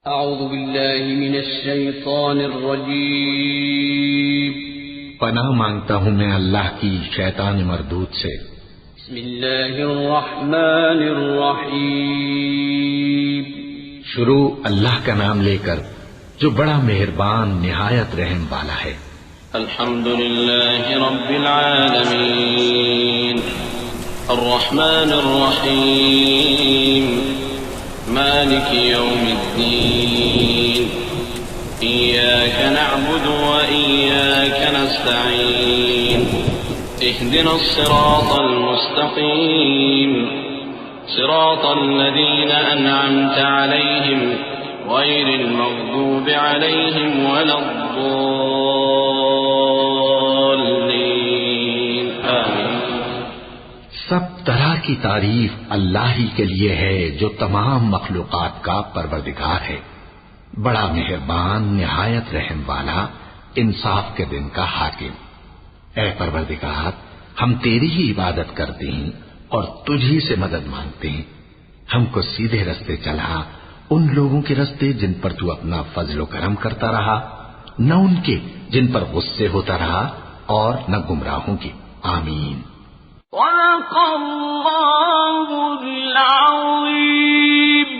اعوذ باللہ من الشیطان الرجیم پناہ مانگتا ہوں میں اللہ کی شیطان مردود سے۔ بسم اللہ الرحمن الرحیم شروع اللہ کا نام لے کر جو بڑا مہربان نہایت رحم والا ہے۔ الحمد للہ رب العالمین الرحمن الرحیم مالک یوم الدین إياك نعبد وإياك نستعين اهدنا الصراط المستقيم صراط الذين أنعمت عليهم غير المغضوب عليهم ولا الضالين آمين۔ سب طرح کی تعریف اللہ ہی کے لیے ہے جو تمام مخلوقات کا پروردگار ہے، بڑا مہربان نہایت رحم والا، انصاف کے دن کا حاکم۔ اے پروردگار، ہم تیری ہی عبادت کرتے ہیں اور تجھی سے مدد مانگتے ہیں۔ ہم کو سیدھے رستے چلا، ان لوگوں کے رستے جن پر تو اپنا فضل و کرم کرتا رہا، نہ ان کے جن پر غصے ہوتا رہا، اور نہ گمراہوں کے۔ آمین۔ صدق اللہ العظیم۔